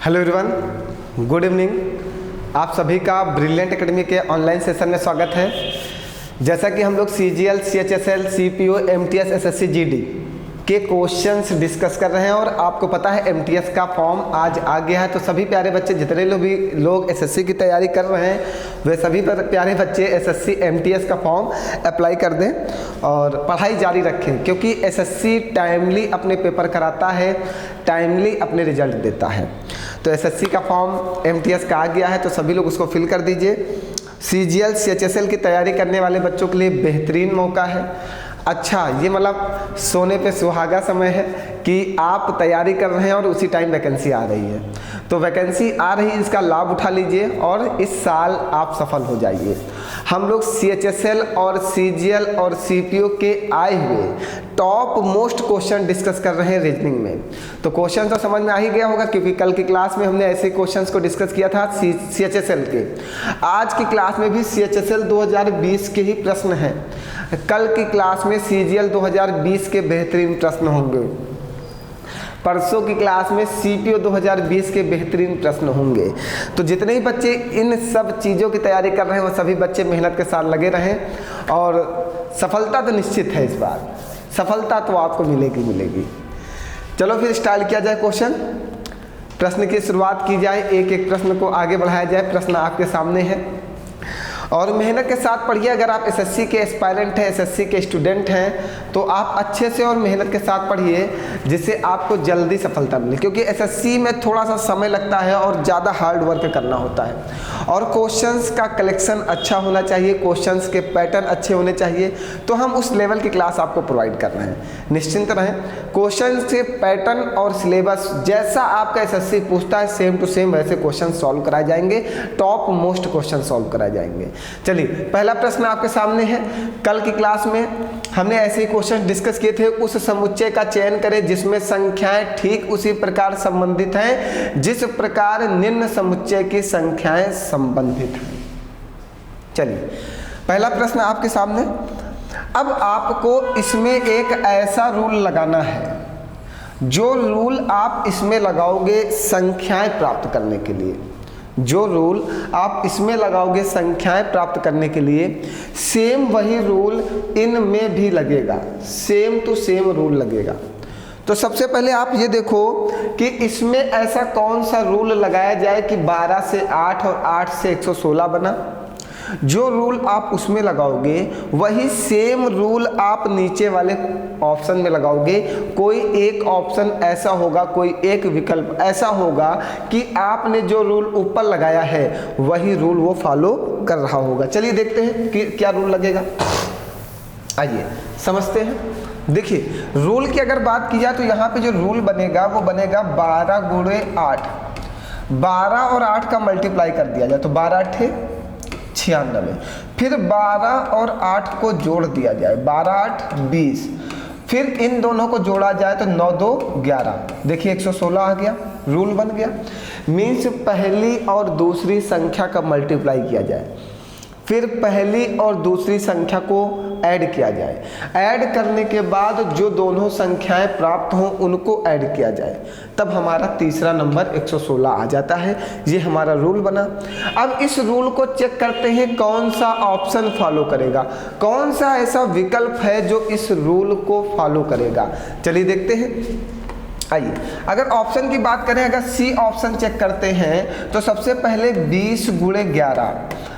Hello everyone, good evening. आप सभी का ब्रिलियंट एकेडमी के ऑनलाइन सेशन में स्वागत है। जैसा कि हम लोग CGL, CHSL, CPO, MTS, SSC, GD के क्वेश्चंस डिस्कस कर रहे हैं और आपको पता है MTS का फॉर्म आज आ गया है। तो सभी प्यारे बच्चे, जितने लोग SSC की तैयारी कर रहे हैं, वे सभी प्यारे बच्चे SSC MTS का फॉर्म अप्लाई कर दें और पढ़ाई जारी रखें, क्योंकि SSC टाइमली अपने पेपर कराता है, टाइमली अपने रिजल्ट देता है। तो SSC का फॉर्म MTS का आ गया है, तो सभी लोग उसको फिल कर दीजिए। CGL, CHSL की तैयारी करने वाले बच्चों के लिए बेहतरीन मौका है। अच्छा, ये मतलब सोने पे सुहागा समय है कि आप तैयारी कर रहे हैं और उसी टाइम वैकेंसी आ रही है। तो वैकेंसी आ रही है, इसका लाभ उठा लीजिए और इस साल आप सफल हो जाइए। हम लोग CHSL और CGL और CPO के आए हुए टॉप मोस्ट क्वेश्चन डिस्कस कर रहे हैं रीजनिंग में। तो क्वेश्चन तो समझ में आ ही गया होगा, क्योंकि कल की क्लास में हमने ऐसे क्वेश्चंस को डिस्कस किया था CHSL के। आज की क्लास में भी CHSL 2020 के ही प्रश्न हैं। कल की क्लास में CGL 2020 के बेहतरीन प्रश्न होंगे। परसों की क्लास में CPO 2020 के बेहतरीन प्रश्न होंगे। तो जितने ही बच्चे इन सब चीज़ों की तैयारी कर रहे हैं, वो सभी बच्चे मेहनत के साथ लगे रहें और सफलता तो निश्चित है। इस बार सफलता तो आपको मिलेगी। चलो फिर स्टार्ट किया जाए क्वेश्चन। प्रश्न की शुरुआत की जाए, एक एक प्रश्न को आगे बढ़ाया जाए। प्रश्न आपके सामने है और मेहनत के साथ पढ़िए। अगर आप SSC के एस्पायरेंट हैं, SSC के स्टूडेंट हैं, तो आप अच्छे से और मेहनत के साथ पढ़िए, जिससे आपको जल्दी सफलता मिले। क्योंकि SSC में थोड़ा सा समय लगता है और ज़्यादा हार्ड वर्क करना होता है। और क्वेश्चंस का कलेक्शन अच्छा होना चाहिए, क्वेश्चंस के पैटर्न अच्छे होने चाहिए। तो हम उस लेवल की क्लास आपको प्रोवाइड कर रहे हैं, निश्चिंत रहें। क्वेश्चन के पैटर्न और सिलेबस जैसा आपका SSC पूछता है, सेम टू सेम वैसे क्वेश्चन सॉल्व कराए जाएंगे। टॉप मोस्ट क्वेश्चन सॉल्व कराए जाएंगे। चलिए, पहला प्रश्न आपके सामने है। कल की क्लास में हमने ऐसे ही क्वेश्चन डिस्कस किए थे। उस समुच्चय का चयन करें जिसमें संख्याएं ठीक उसी प्रकार संबंधित हैं जिस प्रकार निम्न समुच्चय की संख्याएं संबंधित हैं। चलिए, पहला प्रश्न आपके सामने। अब आपको इसमें एक ऐसा रूल लगाना है, जो रूल आप इसमें लगाओगे संख्याएं प्राप्त करने के लिए, जो रूल आप इसमें लगाओगे संख्याएं प्राप्त करने के लिए, सेम वही रूल इनमें भी लगेगा। सेम टू सेम रूल लगेगा। तो सबसे पहले आप ये देखो कि इसमें ऐसा कौन सा रूल लगाया जाए कि 12 से 8 और 8 से 116 बना। जो रूल आप उसमें लगाओगे वही सेम रूल आप नीचे वाले ऑप्शन में लगाओगे। कोई एक ऑप्शन ऐसा होगा, कोई एक विकल्प ऐसा होगा कि आपने जो रूल ऊपर लगाया है वही रूल वो फॉलो कर रहा होगा। चलिए देखते हैं कि क्या रूल लगेगा। आइए समझते हैं। देखिए, रूल की अगर बात की जाए तो यहाँ पे जो रूल बनेगा वो बनेगा 12 गुणे 8। 12 और 8 का मल्टीप्लाई कर दिया जाए तो 12 8 96। फिर 12 और 8 को जोड़ दिया जाए, 12 8 20। फिर इन दोनों को जोड़ा जाए तो 9 2 11। देखिए 116 आ गया, रूल बन गया। मीन्स पहली और दूसरी संख्या का मल्टीप्लाई किया जाए, फिर पहली और दूसरी संख्या को ऐड किया जाए। ऐड करने के बाद जो दोनों संख्याएं प्राप्त हों उनको ऐड किया जाए, तब हमारा तीसरा नंबर 116 आ जाता है। ये हमारा रूल बना। अब इस रूल को चेक करते हैं कौन सा ऑप्शन फॉलो करेगा, कौन सा ऐसा विकल्प है जो इस रूल को फॉलो करेगा। चलिए देखते हैं। आइए, अगर ऑप्शन की बात करें, अगर C ऑप्शन चेक करते हैं तो सबसे पहले 20 गुणे 11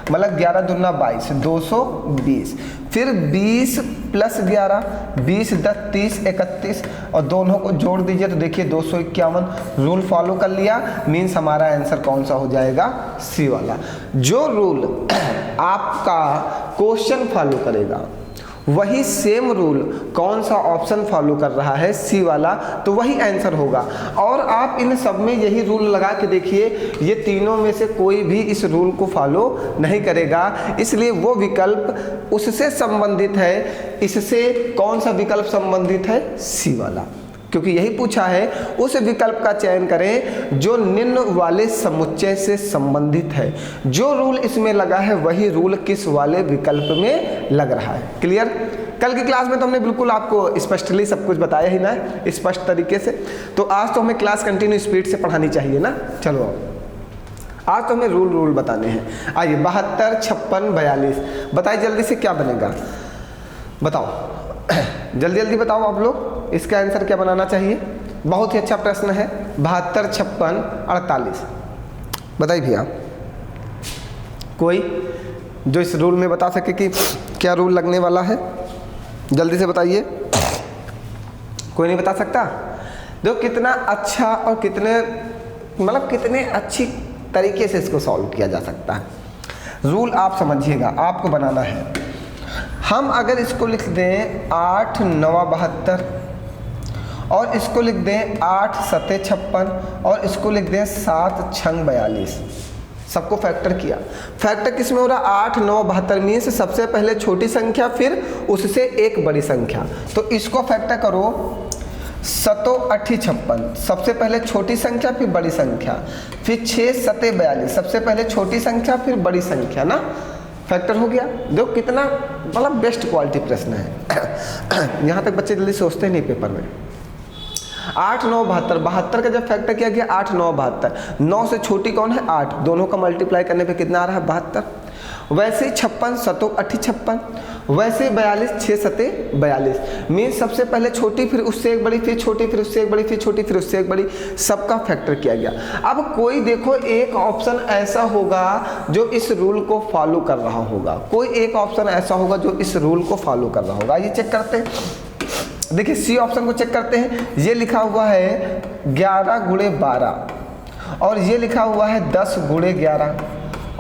मतलब 11 दूना 22, 220। फिर 20 प्लस 11, 20 10 30 31 और दोनों को जोड़ दीजिए तो देखिए 251। रूल फॉलो कर लिया। मीन्स हमारा आंसर कौन सा हो जाएगा? C वाला। जो रूल आपका क्वेश्चन फॉलो करेगा वही सेम रूल कौन सा ऑप्शन फॉलो कर रहा है? C वाला। तो वही आंसर होगा। और आप इन सब में यही रूल लगा के देखिए, ये तीनों में से कोई भी इस रूल को फॉलो नहीं करेगा। इसलिए वो विकल्प उससे संबंधित है। इससे कौन सा विकल्प संबंधित है? C वाला। क्योंकि यही पूछा है, उस विकल्प का चयन करें जो निम्न वाले समुच्चय से संबंधित है। जो रूल इसमें लगा है वही रूल किस वाले विकल्प में लग रहा है। क्लियर? कल की क्लास में तो हमने बिल्कुल आपको स्पष्टली सब कुछ बताया ही ना, स्पष्ट तरीके से। तो आज तो हमें क्लास कंटिन्यू स्पीड से पढ़ानी चाहिए ना। चलो आज तो हमें रूल बताने हैं। आइए 72, 56, 42 बताइए जल्दी से क्या बनेगा, बताओ जल्दी जल्दी बताओ आप लोग, इसका आंसर क्या बनाना चाहिए। बहुत ही अच्छा प्रश्न है। 72, 56, 48 बताइए भैया, कोई जो इस रूल में बता सके कि क्या रूल लगने वाला है, जल्दी से बताइए। कोई नहीं बता सकता। देखो कितना अच्छा और कितने अच्छी तरीके से इसको सॉल्व किया जा सकता है। रूल आप समझिएगा, आपको बनाना है। हम अगर इसको लिख दें 8 9 72 और इसको लिख दें 8 7 56 और इसको लिख दें 7 6 42, सबको फैक्टर किया। फैक्टर किस में हो रहा, 8 9 72 मीन्स सबसे पहले छोटी संख्या फिर उससे एक बड़ी संख्या। तो इसको फैक्टर करो 7 8 56, सबसे पहले छोटी संख्या फिर बड़ी संख्या, फिर 6 7 42, सबसे पहले छोटी संख्या फिर बड़ी संख्या ना, फैक्टर हो गया। देखो कितना बेस्ट क्वालिटी प्रश्न है। यहाँ तक बच्चे जल्दी सोचते नहीं पेपर में। 8 9 72, 72 का जब फैक्टर किया गया 8 9 72, 9 से छोटी कौन है 8, दोनों का मल्टीप्लाई करने पे कितना आ रहा है 72। वैसे ही 56 7 8 56, वैसे 42 6 7 42 मीन्स सबसे पहले छोटी फिर उससे एक बड़ी फिर छोटी फिर उससे एक बड़ी फिर छोटी फिर उससे एक बड़ी, सबका फैक्टर किया गया। अब कोई देखो एक ऑप्शन ऐसा होगा जो इस रूल को फॉलो कर रहा होगा, कोई एक ऑप्शन ऐसा होगा जो इस रूल को फॉलो कर रहा होगा। ये चेक करते हैं, देखिए सी ऑप्शन को चेक करते हैं। ये लिखा हुआ है 11 × 12 और ये लिखा हुआ है 10 × 11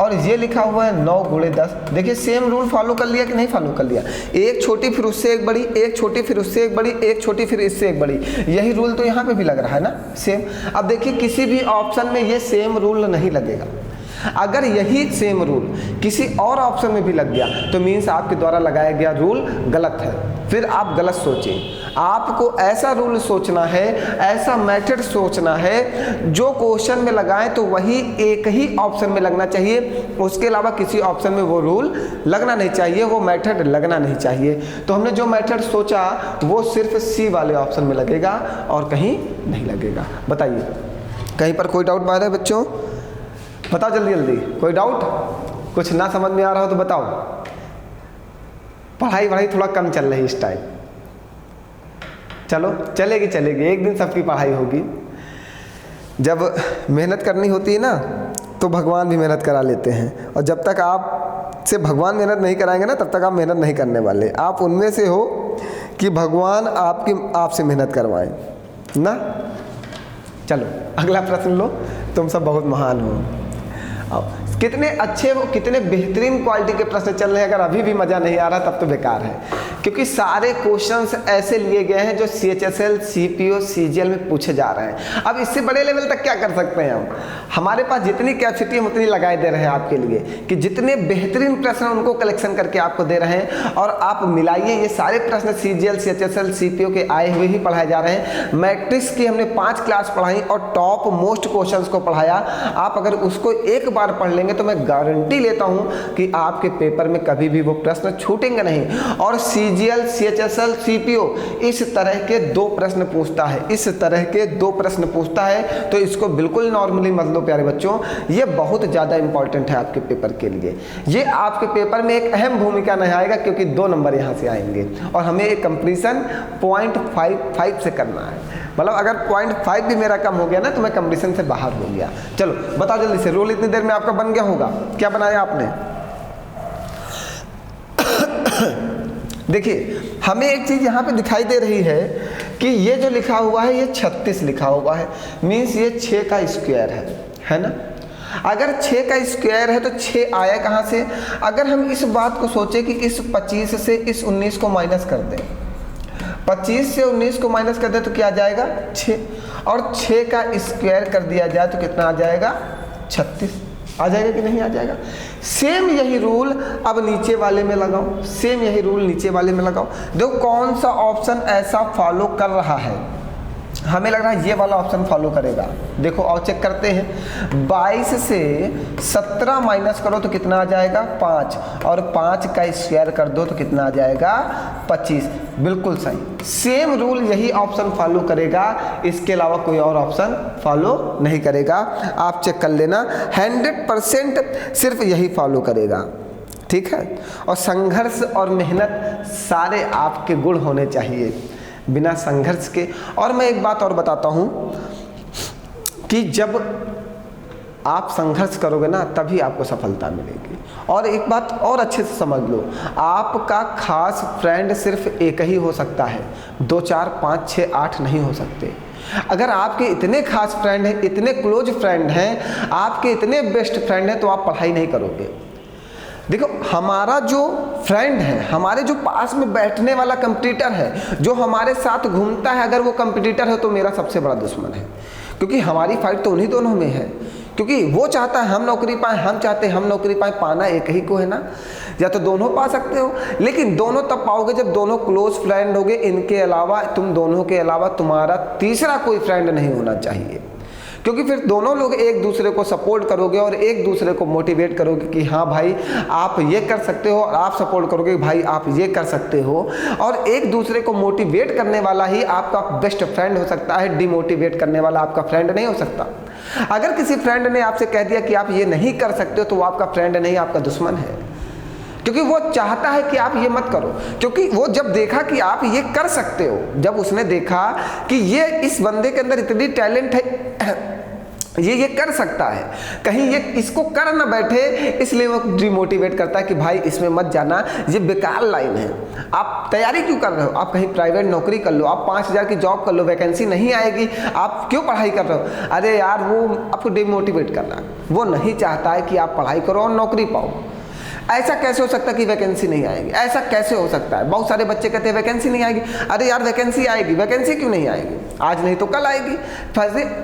और ये लिखा हुआ है 9 × 10। देखिए सेम रूल फॉलो कर लिया कि नहीं फॉलो कर लिया, एक छोटी फिर उससे एक बड़ी, एक छोटी फिर उससे एक बड़ी, एक छोटी फिर इससे एक बड़ी। यही रूल तो यहाँ पे भी लग रहा है ना सेम। अब देखिए किसी भी ऑप्शन में ये सेम रूल नहीं लगेगा। अगर यही सेम रूल किसी और ऑप्शन में भी लग गया तो मीन्स आपके द्वारा लगाया गया रूल गलत है। फिर आप गलत सोचें, आपको ऐसा रूल सोचना है, ऐसा मेथड सोचना है जो क्वेश्चन में लगाएं तो वही एक ही ऑप्शन में लगना चाहिए, उसके अलावा किसी ऑप्शन में वो रूल लगना नहीं चाहिए, वो मेथड लगना नहीं चाहिए। तो हमने जो मेथड सोचा वो सिर्फ सी वाले ऑप्शन में लगेगा और कहीं नहीं लगेगा। बताइए कहीं पर कोई डाउट आ रहा है बच्चों, बताओ जल्दी जल्दी। कोई डाउट, कुछ ना समझ में आ रहा हो तो बताओ। पढ़ाई थोड़ा कम चल रही इस टाइम, चलो चलेगी, एक दिन सबकी पढ़ाई होगी। जब मेहनत करनी होती है ना तो भगवान भी मेहनत करा लेते हैं, और जब तक आप से भगवान मेहनत नहीं कराएंगे ना तब तक आप मेहनत नहीं करने वाले। आप उनमें से हो कि भगवान आपसे मेहनत करवाएं ना। चलो अगला प्रश्न लो, तुम सब बहुत महान हो। अब कितने अच्छे वो कितने बेहतरीन क्वालिटी के प्रश्न चल रहे हैं। अगर अभी भी मज़ा नहीं आ रहा तब तो बेकार है, क्योंकि सारे क्वेश्चंस ऐसे लिए गए हैं जो CHSL, CPO, CGL में पूछे जा रहे हैं। अब इससे बड़े लेवल तक क्या कर सकते हैं हम, हमारे पास जितनी कैपेसिटी हम उतनी लगाए दे रहे हैं आपके लिए, कि जितने बेहतरीन प्रश्न उनको कलेक्शन करके आपको दे रहे हैं। और आप मिलाइए, ये सारे प्रश्न CGL, CHSL, CPO के आए हुए ही पढ़ाए जा रहे हैं। मैट्रिक्स की हमने 5 क्लास पढ़ाई और टॉप मोस्ट क्वेश्चन को पढ़ाया। आप अगर उसको एक बार पढ़ लेंगे तो मैं गारंटी लेता हूं कि आपके पेपर में कभी भी वो प्रश्न छूटेंगे नहीं। और CGL, CHSL, CPO इस तरह के 2 प्रश्न पूछता है, इस तरह के 2 प्रश्न पूछता है, तो इसको बिल्कुल नॉर्मली मत लो प्यारे बच्चों। ये बहुत ज़्यादा इंपॉर्टेंट है आपके पेपर के लिए। ये आपके पेपर में एक अहम भूमिका निभाएगा, क्योंकि 2 नंबर यहाँ से आएंगे और हमें एक कंप्लीशन 0.55 से करना है। मतलब अगर 0.5 भी मेरा कम हो गया ना तो मैं कंपटीशन से बाहर हो गया। चलो बताओ जल्दी से, रूल इतनी देर में आपका बन गया होगा। क्या बनाया आपने? देखिए हमें एक चीज़ यहाँ पे दिखाई दे रही है कि ये जो लिखा हुआ है ये 36 लिखा हुआ है, मीन्स ये 6 का स्क्वायर है ना। अगर 6 का स्क्वायर है तो 6 आया कहाँ से? अगर हम इस बात को सोचें कि इस 25 से इस 19 को माइनस कर दें, 25 से 19 को माइनस कर दे तो क्या आ जाएगा 6, और 6 का स्क्वायर कर दिया जाए तो कितना आ जाएगा 36। आ जाएगा कि नहीं आ जाएगा? सेम यही रूल अब नीचे वाले में लगाओ, सेम यही रूल नीचे वाले में लगाओ। देखो कौन सा ऑप्शन ऐसा फॉलो कर रहा है। हमें लग रहा है ये वाला ऑप्शन फॉलो करेगा। देखो और चेक करते हैं, 22 से 17 माइनस करो तो कितना आ जाएगा 5, और 5 का स्क्वायर कर दो तो कितना आ जाएगा 25। बिल्कुल सही, सेम रूल यही ऑप्शन फॉलो करेगा, इसके अलावा कोई और ऑप्शन फॉलो नहीं करेगा। आप चेक कर लेना, 100% सिर्फ यही फॉलो करेगा, ठीक है। और संघर्ष और मेहनत सारे आपके गुण होने चाहिए, बिना संघर्ष के। और मैं एक बात और बताता हूँ कि जब आप संघर्ष करोगे ना तभी आपको सफलता मिलेगी। और एक बात और अच्छे से समझ लो, आपका खास फ्रेंड सिर्फ एक ही हो सकता है, 2 4 5 6 8 नहीं हो सकते। अगर आपके इतने खास फ्रेंड हैं, इतने क्लोज फ्रेंड हैं, आपके इतने बेस्ट फ्रेंड हैं, तो आप पढ़ाई नहीं करोगे। देखो हमारा जो फ्रेंड है, हमारे जो पास में बैठने वाला कंपटीटर है, जो हमारे साथ घूमता है, अगर वो कंपटीटर है तो मेरा सबसे बड़ा दुश्मन है, क्योंकि हमारी फाइट तो उन्हीं दोनों में है। क्योंकि वो चाहता है हम नौकरी पाएँ, हम चाहते हैं हम नौकरी पाएँ, पाना एक ही को है ना। या तो दोनों पा सकते हो, लेकिन दोनों तब पाओगे जब दोनों क्लोज फ्रेंड होगे। इनके अलावा, तुम दोनों के अलावा तुम्हारा तीसरा कोई फ्रेंड नहीं होना चाहिए, क्योंकि फिर दोनों लोग एक दूसरे को सपोर्ट करोगे और एक दूसरे को मोटिवेट करोगे कि हाँ भाई आप ये कर सकते हो, और आप सपोर्ट करोगे कि भाई आप ये कर सकते हो। और एक दूसरे को मोटिवेट करने वाला ही आपका बेस्ट फ्रेंड हो सकता है, डिमोटिवेट करने वाला आपका फ्रेंड नहीं हो सकता। अगर किसी फ्रेंड ने आपसे कह दिया कि आप ये नहीं कर सकते हो, तो वो आपका फ्रेंड नहीं, आपका दुश्मन है, क्योंकि वो चाहता है कि आप ये मत करो। क्योंकि वो जब देखा कि आप ये कर सकते हो, जब उसने देखा कि ये इस बंदे के अंदर इतनी टैलेंट है, ये कर सकता है, कहीं ये इसको कर ना बैठे, इसलिए वो डिमोटिवेट करता है कि भाई इसमें मत जाना, ये बेकार लाइन है, आप तैयारी क्यों कर रहे हो, आप कहीं प्राइवेट नौकरी कर लो, आप 5000 की जॉब कर लो, वैकेंसी नहीं आएगी, आप क्यों पढ़ाई कर रहे हो। अरे यार वो आपको डिमोटिवेट कर रहा है, वो नहीं चाहता है कि आप पढ़ाई करो और नौकरी पाओ। ऐसा कैसे हो सकता है कि वैकेंसी नहीं आएगी, ऐसा कैसे हो सकता है। बहुत सारे बच्चे कहते हैं वैकेंसी नहीं आएगी, अरे यार वैकेंसी आएगी, वैकेंसी क्यों नहीं आएगी, आज नहीं तो कल आएगी।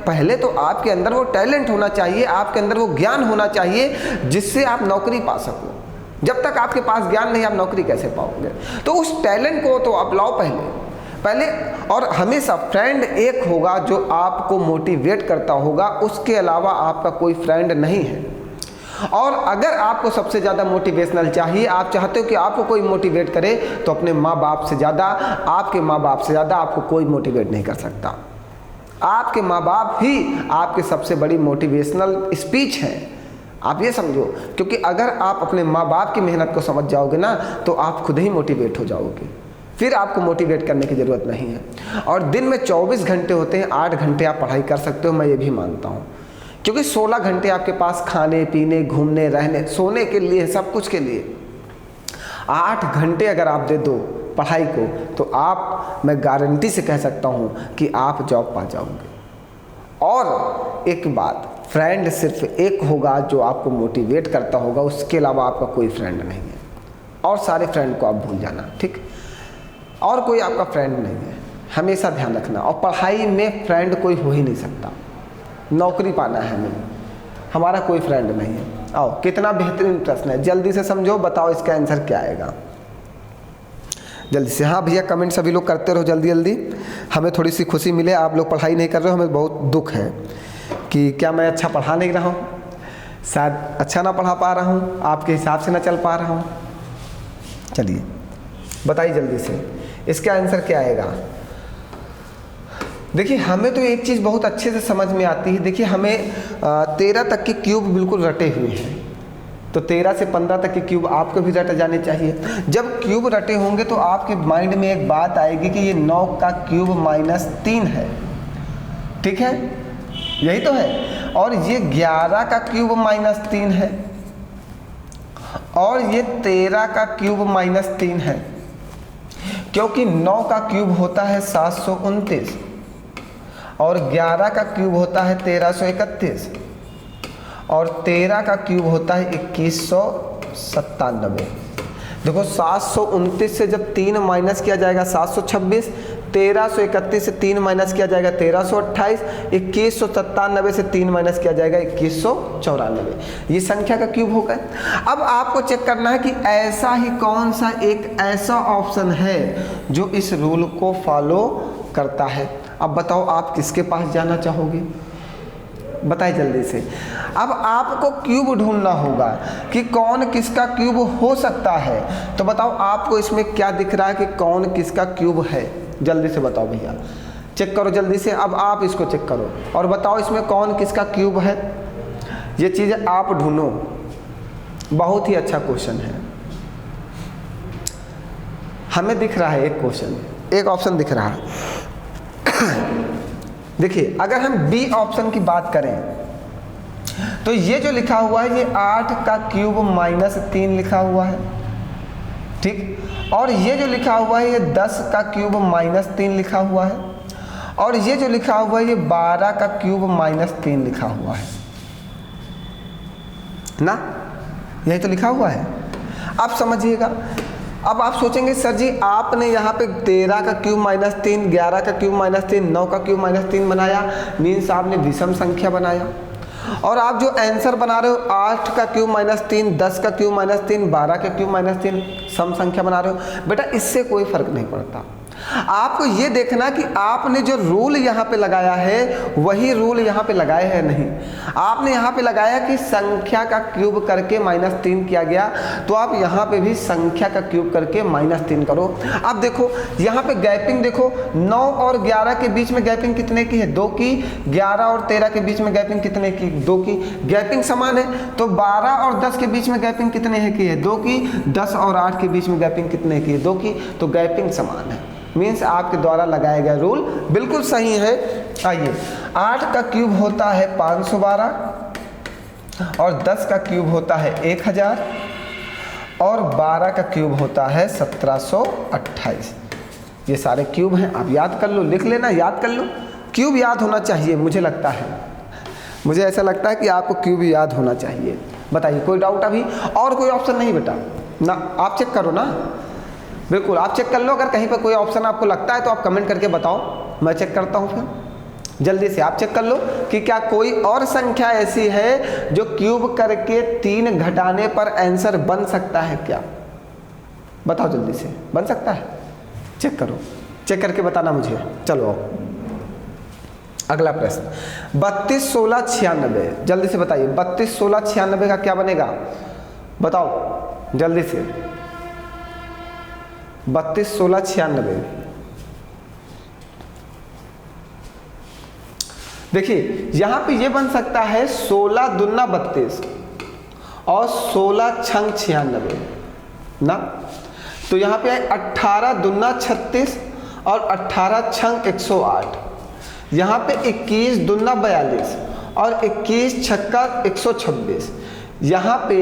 पहले तो आपके अंदर वो टैलेंट होना चाहिए, आपके अंदर वो ज्ञान होना चाहिए जिससे आप नौकरी पा सको। जब तक आपके पास ज्ञान नहीं, आप नौकरी कैसे पाओगे। तो उस टैलेंट को तो आप लाओ पहले। और हमेशा फ्रेंड एक होगा जो आपको मोटिवेट करता होगा, उसके अलावा आपका कोई फ्रेंड नहीं है। और अगर आपको सबसे ज़्यादा मोटिवेशनल चाहिए, आप चाहते हो कि आपको कोई मोटिवेट करे, तो अपने माँ बाप से ज़्यादा, आपके माँ बाप से ज़्यादा आपको कोई मोटिवेट नहीं कर सकता। आपके माँ बाप ही आपके सबसे बड़ी मोटिवेशनल स्पीच है, आप ये समझो। क्योंकि अगर आप अपने माँ बाप की मेहनत को समझ जाओगे ना, तो आप खुद ही मोटिवेट हो जाओगे, फिर आपको मोटिवेट करने की ज़रूरत नहीं है। और दिन में 24 घंटे होते हैं, 8 घंटे आप पढ़ाई कर सकते हो, मैं ये भी मानता हूँ, क्योंकि 16 घंटे आपके पास खाने पीने, घूमने, रहने, सोने के लिए, सब कुछ के लिए। 8 घंटे अगर आप दे दो पढ़ाई को, तो आप, मैं गारंटी से कह सकता हूँ कि आप जॉब पा जाओगे। और एक बात, फ्रेंड सिर्फ एक होगा जो आपको मोटिवेट करता होगा, उसके अलावा आपका कोई फ्रेंड नहीं है। और सारे फ्रेंड को आप भूल जाना, ठीक, और कोई आपका फ्रेंड नहीं है, हमेशा ध्यान रखना। और पढ़ाई में फ्रेंड कोई हो ही नहीं सकता, नौकरी पाना है हमें, हमारा कोई फ्रेंड नहीं है। आओ, कितना बेहतरीन प्रश्न है, जल्दी से समझो, बताओ इसका आंसर क्या आएगा जल्दी से। हाँ भैया, कमेंट सभी लोग करते रहो जल्दी जल्दी, हमें थोड़ी सी खुशी मिले। आप लोग पढ़ाई नहीं कर रहे हो, हमें बहुत दुख है कि क्या मैं अच्छा पढ़ा नहीं रहा हूँ, शायद अच्छा ना पढ़ा पा रहा हूँ, आपके हिसाब से ना चल पा रहा हूँ। चलिए बताइए जल्दी से, इसका आंसर क्या आएगा। देखिए हमें तो एक चीज़ बहुत अच्छे से समझ में आती है। देखिए हमें 13 तक के क्यूब बिल्कुल रटे हुए हैं, तो 13 से 15 तक के क्यूब आपको भी रटे जाने चाहिए। जब क्यूब रटे होंगे तो आपके माइंड में एक बात आएगी कि ये 9 का क्यूब -3 है, ठीक है, यही तो है। और ये 11 का क्यूब -3 है, और ये 13 का क्यूब -3 है, क्योंकि 9 का क्यूब होता है 729 और 11 का क्यूब होता है 1331 और 13 का क्यूब होता है 2197। देखो 729 से जब 3 माइनस किया जाएगा 726, 1331 से 3 माइनस किया जाएगा 1328, 2197 से 3 माइनस किया जाएगा 2194। ये संख्या का क्यूब होगा। अब आपको चेक करना है कि ऐसा ही कौन सा एक ऐसा ऑप्शन है जो इस रूल को फॉलो करता है। अब बताओ आप किसके पास जाना चाहोगे, बताइए जल्दी से। अब आपको क्यूब ढूंढना होगा कि कौन किसका क्यूब हो सकता है। तो बताओ आपको इसमें क्या दिख रहा है कि कौन किसका क्यूब है, जल्दी से बताओ भैया, चेक करो जल्दी से। अब आप इसको चेक करो और बताओ इसमें कौन किसका क्यूब है, ये चीज़ आप ढूंढो। बहुत ही अच्छा क्वेश्चन है। हमें दिख रहा है एक क्वेश्चन, एक ऑप्शन दिख रहा है। देखिए अगर हम बी ऑप्शन की बात करें तो ये जो लिखा हुआ है ये 8 का क्यूब -3 लिखा हुआ है, ठीक। और ये जो लिखा हुआ है ये 10 का क्यूब -3 लिखा हुआ है। और ये जो लिखा हुआ है ये 12 का क्यूब -3 लिखा हुआ है ना, यही तो लिखा हुआ है। आप समझिएगा। अब आप सोचेंगे सर जी आपने यहाँ पे 13 का क्यूब -3, 11 का क्यूब -3, 9 का क्यूब -3 बनाया, मीन्स आपने विषम संख्या बनाया। और आप जो आंसर बना रहे हो 8 का क्यूब -3, 10 का क्यूब -3, 12 का क्यूब -3 सम संख्या बना रहे हो। बेटा इससे कोई फर्क नहीं पड़ता। आपको ये देखना कि आपने जो रूल यहाँ पे लगाया है वही रूल यहाँ पे लगाए है नहीं। आपने यहाँ पे लगाया कि संख्या का क्यूब करके -3 किया गया, तो आप यहाँ पे भी संख्या का क्यूब करके -3 करो। अब देखो यहाँ पे गैपिंग देखो, 9 और 11 के बीच में गैपिंग कितने की है, 2 की। 11 और 13 के बीच में गैपिंग कितने की, 2 की। गैपिंग समान है। तो 12 और 10 के बीच में गैपिंग कितने है की है, 2 की। 10 और 8 के बीच में गैपिंग कितने की है, 2 की। तो गैपिंग समान है, मीन्स आपके द्वारा लगाया गया रूल बिल्कुल सही है। आइए 8 का क्यूब होता है 512 और 10 का क्यूब होता है 1000 और 12 का क्यूब होता है 1728। ये सारे क्यूब हैं, आप याद कर लो, लिख लेना, याद कर लो। क्यूब याद होना चाहिए, मुझे लगता है, मुझे ऐसा लगता है कि आपको क्यूब याद होना चाहिए। बताइए कोई डाउट अभी? और कोई ऑप्शन नहीं बेटा ना, आप चेक करो ना, बिल्कुल आप चेक कर लो। अगर कहीं पर कोई ऑप्शन आपको लगता है तो आप कमेंट करके बताओ, मैं चेक करता हूँ। फिर जल्दी से आप चेक कर लो कि क्या कोई और संख्या ऐसी है जो क्यूब करके 3 घटाने पर आंसर बन सकता है क्या? बताओ जल्दी से, बन सकता है? चेक करो, चेक करके बताना मुझे। चलो अगला प्रश्न 32 16 96, जल्दी से बताइए 32 16 96 का क्या बनेगा, बताओ जल्दी से। 32 16 96, देखिए यहां पे ये बन सकता है 16 दूना 32 और 16 छंग 96 ना। तो यहाँ पे 18 दूना 36 और 18 छंग 108। यहाँ पे 21 दूना 42 और 21 छक्का 126। यहाँ पे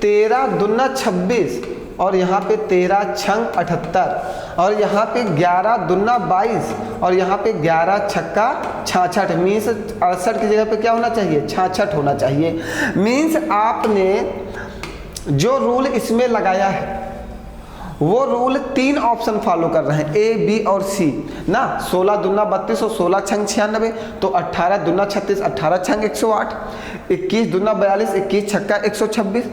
13 दूना 26 और यहाँ पे 13 छंग 78 और यहाँ पे 11 दूना 22 और यहाँ पे 11 छक्का 66। मीन्स 68 की जगह पे क्या होना चाहिए, 66 होना चाहिए। मीन्स आपने जो रूल इसमें लगाया है वो रूल 3 ऑप्शन फॉलो कर रहे हैं, ए बी और सी ना। 16 दूना 32 और 16 छंग 96, तो 18 दूना 36, 18 छंग 108, 21 दूना 42, 21 छक्का 126,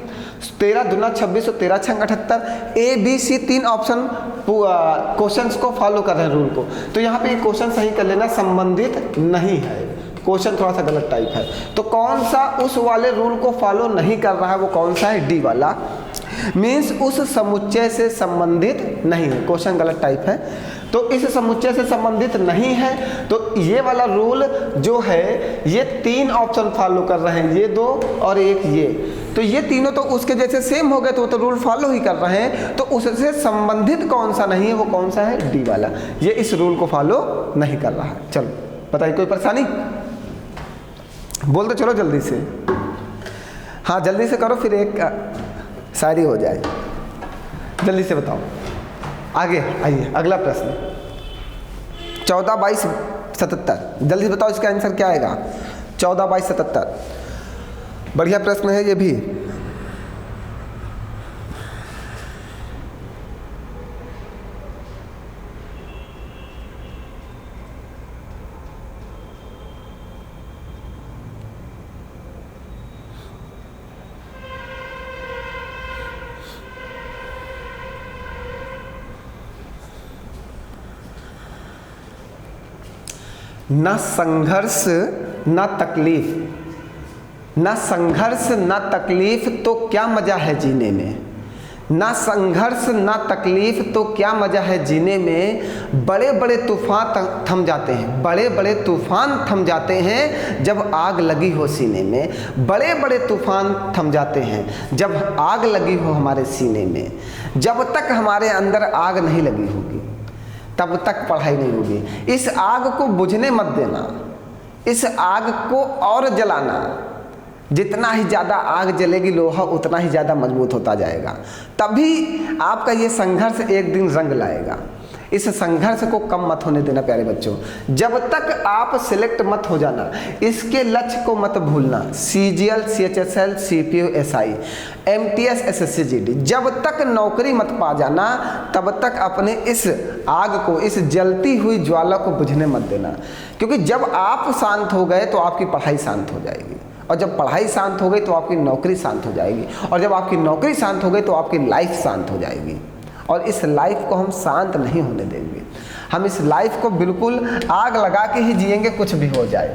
13 दूना 26 और 13 छंग 78। A B C 3 option questions को फॉलो कर रहे हैं रूल को। तो यहाँ पे क्वेश्चन सही कर लेना, संबंधित नहीं है, क्वेश्चन थोड़ा सा गलत टाइप है। तो कौन सा उस वाले रूल को फॉलो नहीं कर रहा है, वो कौन सा है, डी वाला। मीन्स उस समुच्चय से संबंधित नहीं है, क्वेश्चन गलत टाइप है। तो इस समुच्चय से संबंधित नहीं है, तो ये वाला रूल जो है ये 3 ऑप्शन फॉलो कर रहे हैं, ये 2 और एक ये। तो ये तीनों तो उसके जैसे सेम हो गए, तो वो तो रूल फॉलो ही कर रहे हैं। तो उससे संबंधित कौन सा नहीं है, वो कौन सा है, डी वाला। ये इस रूल को फॉलो नहीं कर रहा है। चलो बताइए कोई परेशानी, बोल दो चलो जल्दी से। हाँ जल्दी से करो, फिर एक शायरी हो जाए, जल्दी से बताओ। आगे आइए अगला प्रश्न 14 22 77, जल्दी से बताओ इसका आंसर क्या आएगा। 14 22 77 बढ़िया प्रश्न है ये भी। ना संघर्ष ना तकलीफ, ना संघर्ष ना तकलीफ तो क्या मजा है जीने में, ना संघर्ष ना तकलीफ तो क्या मजा है जीने में। बड़े बड़े तूफान थम जाते हैं, बड़े बड़े तूफान थम जाते हैं जब आग लगी हो सीने में। बड़े बड़े तूफान थम जाते हैं जब आग लगी हो हमारे सीने में। जब तक हमारे अंदर आग नहीं लगी होगी तब तक पढ़ाई नहीं होगी। इस आग को बुझने मत देना, इस आग को और जलाना। जितना ही ज़्यादा आग जलेगी लोहा उतना ही ज़्यादा मजबूत होता जाएगा। तभी आपका ये संघर्ष एक दिन रंग लाएगा। इस संघर्ष को कम मत होने देना प्यारे बच्चों। जब तक आप सिलेक्ट मत हो जाना, इसके लक्ष्य को मत भूलना। CGL, CHSL, CPO, SI, MTS, SSC, GD, जब तक नौकरी मत पा जाना तब तक अपने इस आग को, इस जलती हुई ज्वाला को बुझने मत देना। क्योंकि जब आप शांत हो गए तो आपकी पढ़ाई शांत हो जाएगी, और जब पढ़ाई शांत हो गई तो आपकी नौकरी शांत हो जाएगी, और जब आपकी नौकरी शांत हो गई तो आपकी लाइफ शांत हो जाएगी। और इस लाइफ को हम शांत नहीं होने देंगे। हम इस लाइफ को बिल्कुल आग लगा के ही जिएंगे, कुछ भी हो जाए।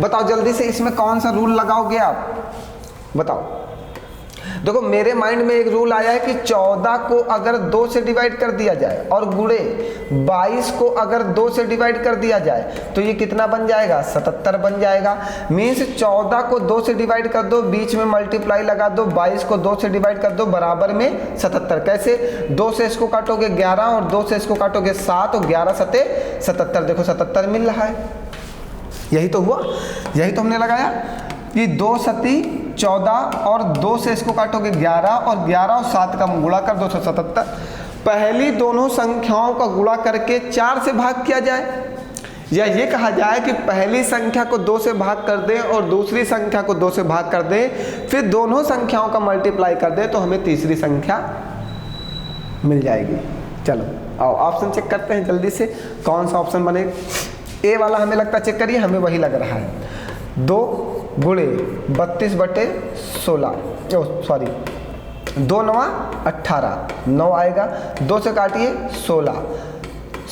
बताओ जल्दी से, इसमें कौन सा रूल लगाओगे आप? बताओ। देखो मेरे माइंड में एक रूल आया है कि 14 को अगर 2 से डिवाइड कर दिया जाए और गुणे 22 को अगर 2 से डिवाइड कर दिया जाए तो ये कितना बन जाएगा? 77 बन जाएगा। मीन्स 14 को 2 से डिवाइड कर दो, बीच में मल्टीप्लाई लगा दो, 22 को 2 से डिवाइड कर दो, बराबर में 77। कैसे? 2 से इसको काटोगे 11 और 2 से इसको काटोगे 7 और 11 सते 77। देखो 77 मिल रहा है। यही तो हुआ, यही तो हमने लगाया कि 2 सती 14 और 2 से इसको काटोगे 11 और 11 और 7 का गुणा कर 277। पहली दोनों संख्याओं का गुणा करके 4 से भाग किया जाए, या ये कहा जाए कि पहली संख्या को 2 से भाग कर दें और दूसरी संख्या को 2 से भाग कर दें, फिर दोनों संख्याओं का मल्टीप्लाई कर दें तो हमें तीसरी संख्या मिल जाएगी। चलो आओ ऑप्शन चेक करते हैं जल्दी से, कौन सा ऑप्शन बनेगा। ए वाला हमें लगता है, चेक करिए, हमें वही लग रहा है। 2 गुणे 32/16, सॉरी 2 9 18, 9 आएगा। 2 से काटिए 16,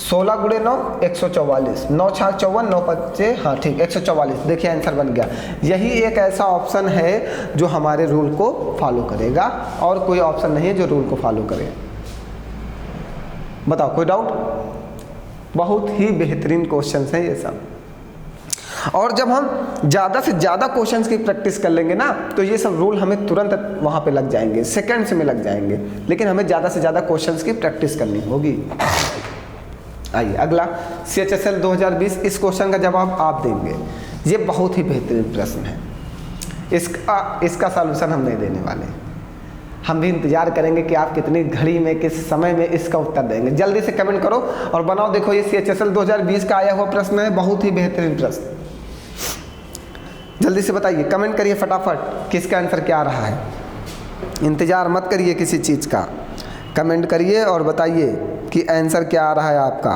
16 गुणे 9 144, 9 6 54, 9 5 हाँ ठीक 144। देखिए आंसर बन गया। यही एक ऐसा ऑप्शन है जो हमारे रूल को फॉलो करेगा, और कोई ऑप्शन नहीं है जो रूल को फॉलो करे। बताओ कोई डाउट? बहुत ही बेहतरीन क्वेश्चंस हैं ये सब। और जब हम ज़्यादा से ज़्यादा क्वेश्चंस की प्रैक्टिस कर लेंगे ना तो ये सब रूल हमें तुरंत वहाँ पे लग जाएंगे, सेकंड्स में लग जाएंगे। लेकिन हमें ज़्यादा से ज़्यादा क्वेश्चंस की प्रैक्टिस करनी होगी। आइए अगला CHSL 2020, इस क्वेश्चन का जवाब आप देंगे। ये बहुत ही बेहतरीन प्रश्न है, इसका सॉल्यूशन हम नहीं देने वाले। हम भी इंतजार करेंगे कि आप कितनी घड़ी में, किस समय में इसका उत्तर देंगे। जल्दी से कमेंट करो और बनाओ। देखो ये CHSL 2020 का आया हुआ प्रश्न है, बहुत ही बेहतरीन प्रश्न। जल्दी से बताइए, कमेंट करिए फटाफट, किसका आंसर क्या आ रहा है। इंतज़ार मत करिए किसी चीज़ का, कमेंट करिए और बताइए कि आंसर क्या आ रहा है आपका।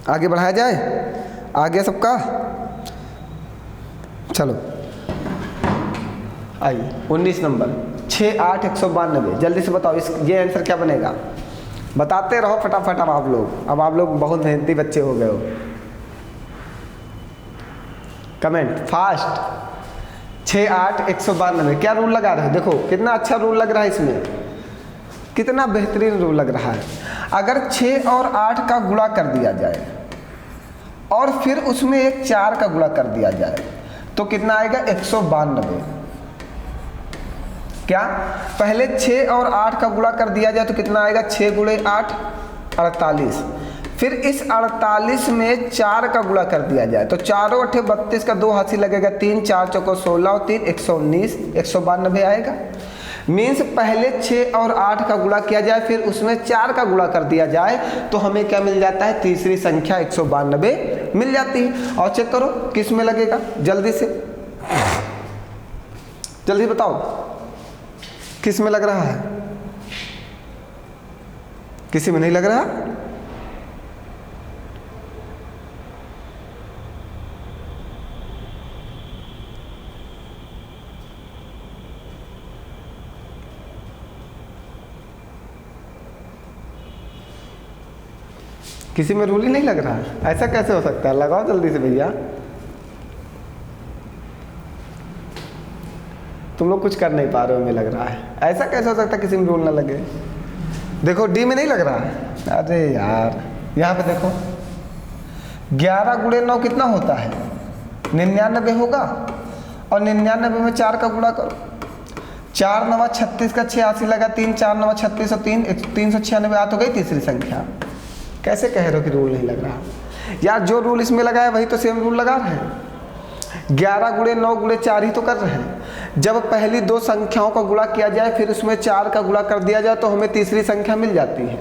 आगे बढ़ाया जाए, आ गया सबका? चलो आइए 19 नंबर 6 8 192। जल्दी से बताओ ये आंसर क्या बनेगा। बताते रहो फटाफट। अब आप लोग बहुत मेहनती बच्चे हो गए हो। Comment fast. 6 8 192 क्या रूल लगा रहे हो? देखो कितना अच्छा रूल लग रहा है इसमें, कितना बेहतरीन रूल लग रहा है। अगर 6 और 8 का गुणा कर दिया जाए और फिर उसमें एक 4 का गुणा कर दिया जाए तो कितना आएगा? 192। क्या पहले 6 और 8 का गुणा कर दिया जाए तो कितना आएगा? 6 गुणे 8 48। फिर इस 48 में 4 का गुणा कर दिया जाए तो 4 8 32 का 2 हाथी लगेगा, 3 4 चौको 16 और 3 119, 192 आएगा। मीन्स पहले 6 और 8 का गुणा किया जाए फिर उसमें 4 का गुणा कर दिया जाए तो हमें क्या मिल जाता है? तीसरी संख्या 192 मिल जाती है। और चेक करो किस में लगेगा, जल्दी से जल्दी बताओ किस में लग रहा है? किसी में नहीं लग रहा? किसी में रूल ही नहीं लग रहा है, ऐसा कैसे हो सकता है? लगाओ जल्दी से भैया, तुम लोग कुछ कर नहीं पा रहे हो, हमें लग रहा है। ऐसा कैसे हो सकता है किसी में रूल ना लगे? देखो डी में नहीं लग रहा है। अरे यार यहाँ पे देखो 11 गुणे 9 कितना होता है? 99 होगा, और 99 में 4 का गुणा करो। 4 9 36 का 86 लगा 3, 4 9 36 और 3 396 आ तो गई तीसरी संख्या। कैसे कह रहे हो कि रूल नहीं लग रहा? यार जो रूल इसमें लगा है वही तो सेम रूल लगा रहे हैं। 11 गुणे 9 गुणे 4 ही तो कर रहे हैं। जब पहली दो संख्याओं का गुणा किया जाए फिर उसमें 4 का गुणा कर दिया जाए तो हमें तीसरी संख्या मिल जाती है।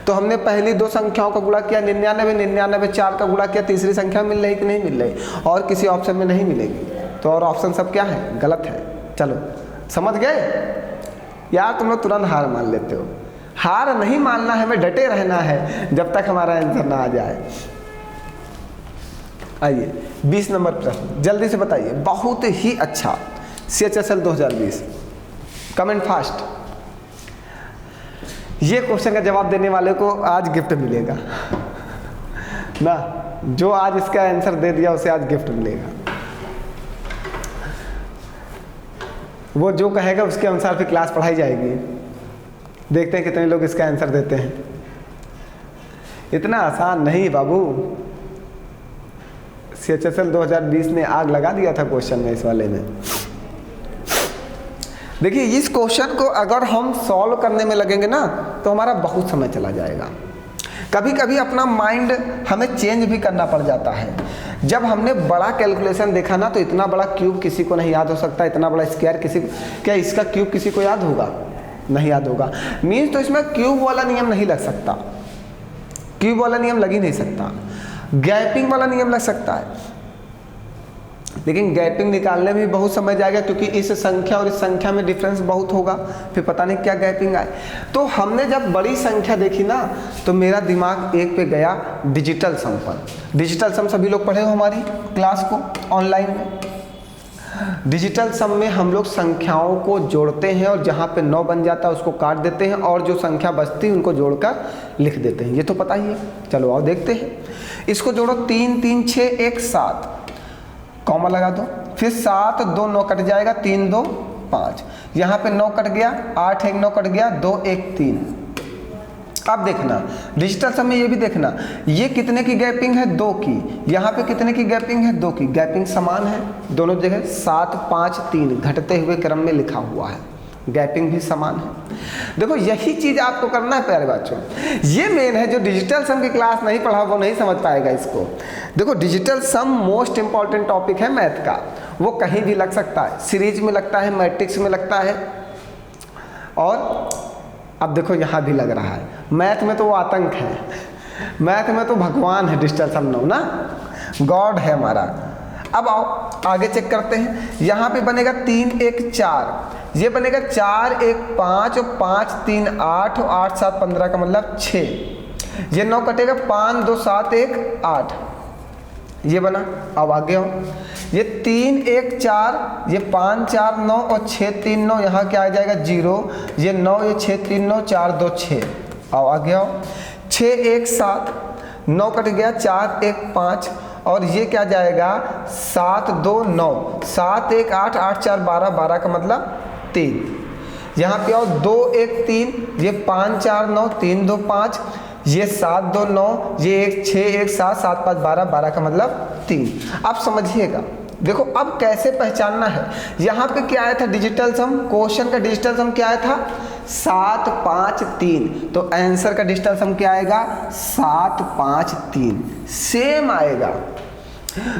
तो हमने पहली दो संख्याओं का गुणा किया 99 99 4 का गुणा किया, तीसरी संख्या मिल रही कि नहीं मिल रही? और किसी ऑप्शन में नहीं मिलेगी। तो और ऑप्शन सब क्या है? गलत है। चलो समझ गए? यार तुम लोग तुरंत हार मान लेते हो। हार नहीं मानना है, हमें डटे रहना है जब तक हमारा आंसर ना आ जाए। आइए 20 नंबर प्रश्न जल्दी से बताइए, बहुत ही अच्छा। CHSL 2020 comment fast. ये क्वेश्चन का जवाब देने वाले को आज गिफ्ट मिलेगा ना, जो आज इसका आंसर दे दिया उसे आज गिफ्ट मिलेगा। वो जो कहेगा उसके अनुसार फिर क्लास पढ़ाई जाएगी। देखते हैं कितने लोग इसका आंसर देते हैं। इतना आसान नहीं बाबू। CHSL 2020 ने आग लगा दिया था क्वेश्चन में, इस वाले में। देखिए इस क्वेश्चन को अगर हम सॉल्व करने में लगेंगे ना तो हमारा बहुत समय चला जाएगा। कभी कभी अपना माइंड हमें चेंज भी करना पड़ जाता है। जब हमने बड़ा कैलकुलेशन देखा ना तो इतना बड़ा क्यूब किसी को नहीं याद हो सकता, इतना बड़ा स्क्वायर किसी, क्या इसका क्यूब किसी को याद होगा? नहीं याद होगा। मीन्स तो इसमें क्यूब वाला नियम नहीं लग सकता, क्यूब वाला नियम लग ही नहीं सकता। गैपिंग वाला नियम लग सकता है, लेकिन गैपिंग निकालने में भी बहुत समय जाएगा क्योंकि इस संख्या और इस संख्या में डिफरेंस बहुत होगा, फिर पता नहीं क्या गैपिंग आए। तो हमने जब बड़ी संख्या देखी ना तो मेरा दिमाग एक पे गया डिजिटल सम पर। डिजिटल सम सभी लोग पढ़े हो हमारी क्लास को ऑनलाइन में। डिजिटल सम में हम लोग संख्याओं को जोड़ते हैं और जहाँ पे 9 बन जाता है उसको काट देते हैं और जो संख्या बचती है उनको जोड़कर लिख देते हैं। ये तो पता ही है। चलो आओ देखते हैं। इसको जोड़ो 3 3 6 1 7, कॉमा लगा दो, फिर 7 2 9 कट जाएगा, 3 2 5, यहाँ पे 9 कट गया, 8 1 9 कट गया, 2 1 3। अब देखना डिजिटल सम में ये भी देखना, ये कितने की गैपिंग है? 2 की। यहाँ पे कितने की गैपिंग है? 2 की। गैपिंग समान है दोनों जगह, 7 5 3 घटते हुए क्रम में लिखा हुआ है, गैपिंग भी समान है। देखो यही चीज आपको करना है प्यारे बच्चों। ये मेन है, जो डिजिटल सम की क्लास नहीं पढ़ा वो नहीं समझ पाएगा इसको। देखो digital sum most important topic है मैथ का, वो कहीं भी लग सकता है, सीरीज में लगता है, मैट्रिक्स में लगता है, और अब देखो यहाँ भी लग रहा है। मैथ में तो वो आतंक है, मैथ में तो भगवान है डिजिटल सम नो ना, गॉड है हमारा। अब आओ आगे चेक करते हैं। यहाँ पे बनेगा 3 1 4, ये बनेगा 4 1 5 और 5 3 8 और 8 7 15 का मतलब 6। ये 9 कटेगा, 5 2 7 1 8, ये बना। अब आगे आओ, ये 3 1 4, ये 5 4 9 और 6 3 9, यहाँ क्या आ जाएगा 0, ये 9, ये 6 3 9 4 2 6। आओ आगे आओ, 6 1 7, 9 कट गया, 4 1 5 और ये क्या जाएगा 7 2 9, 7 1 8 8 4 12, 12 का मतलब 3। यहाँ पे आओ 2 1 3, ये 5 4 9 3 2 5, ये 7 2 9, ये 1 6 1 7 7 5 12, 12 का मतलब 3। अब समझिएगा, देखो अब कैसे पहचानना है। यहाँ पे क्या आया था डिजिटल सम, क्वेश्चन का डिजिटल सम क्या आया था 7 5 3, तो आंसर का डिजिटल सम क्या आएगा 7 5 3, सेम आएगा।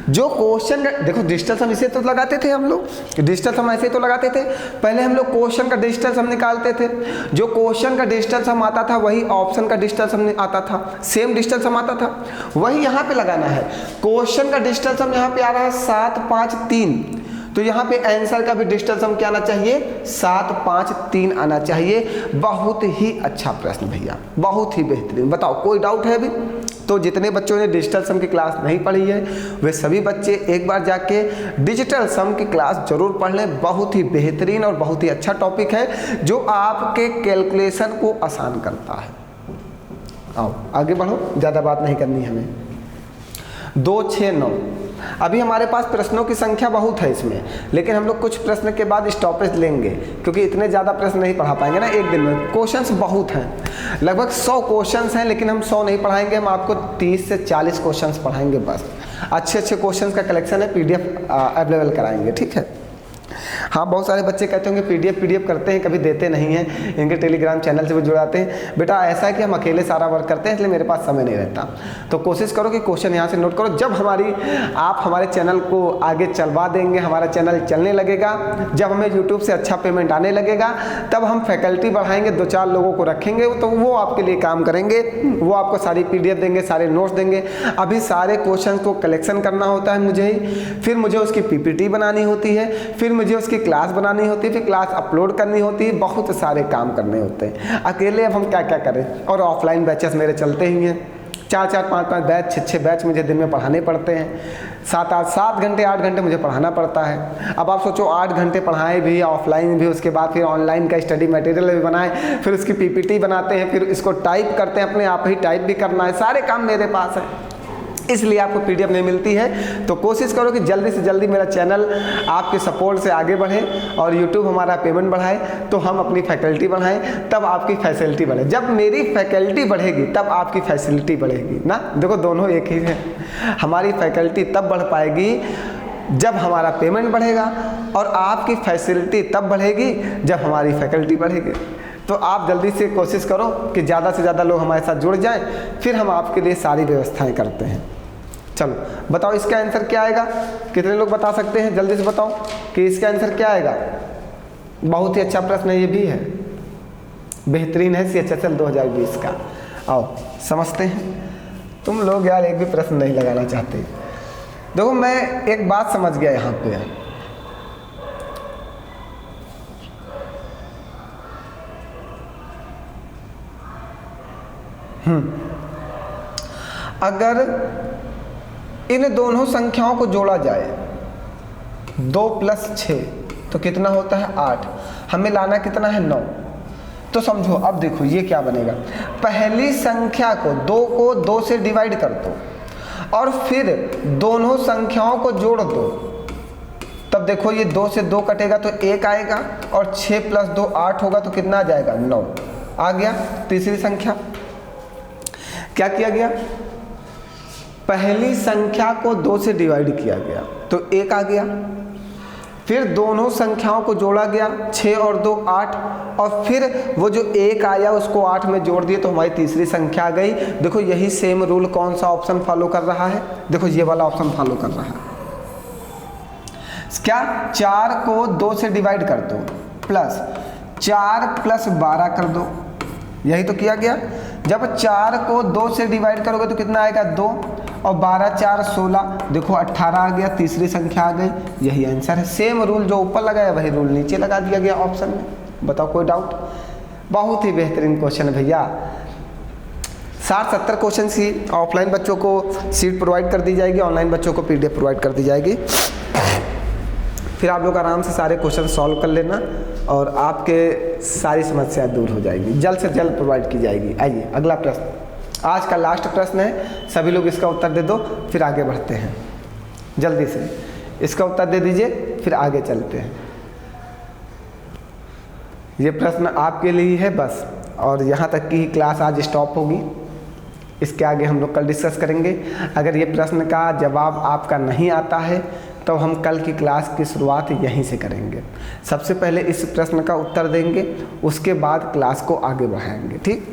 जो क्वेश्चन का देखो डिजिटल सम इसे तो लगाते थे हम लोग, डिजिटल सम ऐसे तो लगाते थे। पहले हम लोग क्वेश्चन का डिजिटल सम निकालते थे, जो क्वेश्चन का डिजिटल सम आता था वही ऑप्शन का डिजिटल सम आता था, सेम डिजिटल सम आता था, वही यहाँ पे लगाना है। क्वेश्चन का डिजिटल सम यहाँ पे आ रहा है 7 5 3, तो यहाँ पे आंसर का भी डिजिटल सम क्या आना चाहिए 7 5 3 आना चाहिए। बहुत ही अच्छा प्रश्न भैया, बहुत ही बेहतरीन। बताओ कोई डाउट है अभी? तो जितने बच्चों ने डिजिटल सम की क्लास नहीं पढ़ी है वे सभी बच्चे एक बार जाके डिजिटल सम की क्लास जरूर पढ़ लें। बहुत ही बेहतरीन और बहुत ही अच्छा टॉपिक है जो आपके कैलकुलेशन को आसान करता है। आओ आगे बढ़ो, ज़्यादा बात नहीं करनी हमें। 2, 6, 9। अभी हमारे पास प्रश्नों की संख्या बहुत है इसमें, लेकिन हम लोग कुछ प्रश्न के बाद स्टॉपेज लेंगे क्योंकि इतने ज़्यादा प्रश्न नहीं पढ़ा पाएंगे ना एक दिन में। क्वेश्चंस बहुत हैं, लगभग 100 क्वेश्चंस हैं, लेकिन हम 100 नहीं पढ़ाएंगे, हम आपको 30 से 40 क्वेश्चंस पढ़ाएंगे बस। अच्छे अच्छे क्वेश्चंस का कलेक्शन है, PDF अवेलेबल कराएंगे, ठीक है। हाँ, बहुत सारे बच्चे कहते होंगे PDF करते हैं, कभी देते नहीं हैं, इनके टेलीग्राम चैनल से वो जुड़ाते हैं। बेटा ऐसा है कि हम अकेले सारा वर्क करते हैं, इसलिए मेरे पास समय नहीं रहता। तो कोशिश करो कि क्वेश्चन यहाँ से नोट करो। जब आप हमारे चैनल को आगे चलवा देंगे, हमारा चैनल चलने लगेगा, जब हमें यूट्यूब से अच्छा पेमेंट आने लगेगा, तब हम फैकल्टी बढ़ाएंगे, 2-4 लोगों को रखेंगे, तो वो आपके लिए काम करेंगे, वो आपको सारी PDF देंगे, सारे नोट्स देंगे। अभी सारे क्वेश्चन को कलेक्शन करना होता है मुझे ही, फिर मुझे उसकी PPT बनानी होती है, फिर मुझे उसकी क्लास बनानी होती है, फिर क्लास अपलोड करनी होती है, बहुत सारे काम करने होते हैं। अकेले अब हम क्या क्या करें। और ऑफलाइन बैचेस मेरे चलते ही हैं, 4-4, 5-5 बैच, 6-6 बैच मुझे दिन में पढ़ाने पड़ते हैं। 7 घंटे 8 घंटे मुझे पढ़ाना पड़ता है। अब आप सोचो 8 घंटे पढ़ाएं भी, ऑफलाइन भी, उसके बाद फिर ऑनलाइन का स्टडी मटेरियल भी बनाएं, फिर उसकी PPT बनाते हैं, फिर इसको टाइप करते हैं, अपने आप ही टाइप भी करना है, सारे काम मेरे पास है, इसलिए आपको PDF नहीं मिलती है। तो कोशिश करो कि जल्दी से जल्दी मेरा चैनल आपके सपोर्ट से आगे बढ़े और YouTube हमारा पेमेंट बढ़ाए, तो हम अपनी फैकल्टी बढ़ाएं, तब आपकी फैसिलिटी बढ़े। जब मेरी फैकल्टी बढ़ेगी तब आपकी फैसिलिटी बढ़ेगी ना, देखो दोनों एक ही है। हमारी फैकल्टी तब बढ़ पाएगी जब हमारा पेमेंट बढ़ेगा, और आपकी फैसिलिटी तब बढ़ेगी जब हमारी फैकल्टी बढ़ेगी। तो आप जल्दी से कोशिश करो कि ज़्यादा से ज़्यादा लोग हमारे साथ जुड़ जाएं, फिर हम आपके लिए सारी व्यवस्थाएं करते हैं। चलो बताओ इसका आंसर क्या आएगा, कितने लोग बता सकते हैं, जल्दी से बताओ कि इसका आंसर क्या आएगा। बहुत ही अच्छा प्रश्न ये भी है, बेहतरीन है CHSL 2020 का। आओ समझते हैं। तुम लोग यार एक भी प्रश्न नहीं लगाना चाहते। देखो मैं एक बात समझ गया यहाँ पे, अगर इन दोनों संख्याओं को जोड़ा जाए, 2 + 6 तो कितना होता है 8, हमें लाना कितना है 9। तो समझो अब देखो ये क्या बनेगा, पहली संख्या को 2 से डिवाइड कर दो और फिर दोनों संख्याओं को जोड़ दो, तब देखो ये 2 से 2 कटेगा तो 1 आएगा, और 6 + 2 8 होगा, तो कितना आ जाएगा 9 आ गया। तीसरी संख्या क्या किया गया, पहली संख्या को 2 से डिवाइड किया गया तो 1 आ गया, फिर दोनों संख्याओं को जोड़ा गया, 6 और 2 8, और फिर वो जो 1 आया उसको 8 में जोड़ दिए तो हमारी तीसरी संख्या आ गई। देखो यही सेम रूल कौन सा ऑप्शन फॉलो कर रहा है, देखो ये वाला ऑप्शन फॉलो कर रहा है। क्या, 4 को 2 से डिवाइड कर दो, प्लस 4 + 12 कर दो, यही तो किया गया। जब 4 को 2 से डिवाइड करोगे तो कितना आएगा 2, और 12 4 16, देखो 18 आ गया, तीसरी संख्या आ गई। यही आंसर है, सेम रूल जो ऊपर लगाया वही रूल नीचे लगा दिया गया ऑप्शन में। बताओ कोई डाउट। बहुत ही बेहतरीन क्वेश्चन है भैया। 60-70 क्वेश्चन की ऑफलाइन बच्चों को सीट प्रोवाइड कर दी जाएगी, ऑनलाइन बच्चों को PDF प्रोवाइड कर दी जाएगी। फिर आप लोग आराम से सारे क्वेश्चन सॉल्व कर लेना और आपके सारी समस्याएं दूर हो जाएगी, जल्द से जल्द प्रोवाइड की जाएगी। आइए अगला प्रश्न, आज का लास्ट प्रश्न है, सभी लोग इसका उत्तर दे दो, फिर आगे बढ़ते हैं। जल्दी से इसका उत्तर दे दीजिए, फिर आगे चलते हैं। ये प्रश्न आपके लिए है बस, और यहाँ तक की क्लास आज स्टॉप होगी। इसके आगे हम लोग कल डिस्कस करेंगे। अगर ये प्रश्न का जवाब आपका नहीं आता है तो हम कल की क्लास की शुरुआत यहीं से करेंगे। सबसे पहले इस प्रश्न का उत्तर देंगे, उसके बाद क्लास को आगे बढ़ाएंगे, ठीक।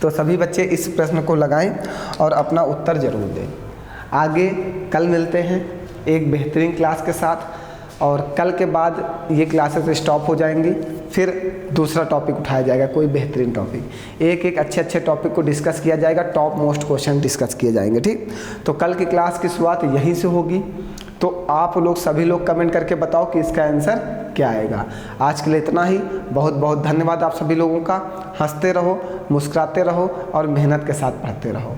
तो सभी बच्चे इस प्रश्न को लगाएं और अपना उत्तर जरूर दें। आगे कल मिलते हैं एक बेहतरीन क्लास के साथ, और कल के बाद ये क्लासेस स्टॉप हो जाएंगी, फिर दूसरा टॉपिक उठाया जाएगा, कोई बेहतरीन टॉपिक। एक अच्छे टॉपिक को डिस्कस किया जाएगा, टॉप मोस्ट क्वेश्चन डिस्कस किए जाएंगे, ठीक। तो कल की क्लास की शुरुआत यहीं से होगी। तो आप लोग सभी लोग कमेंट करके बताओ कि इसका आंसर क्या आएगा। आज के लिए इतना ही। बहुत बहुत धन्यवाद आप सभी लोगों का। हंसते रहो, मुस्कुराते रहो और मेहनत के साथ पढ़ते रहो।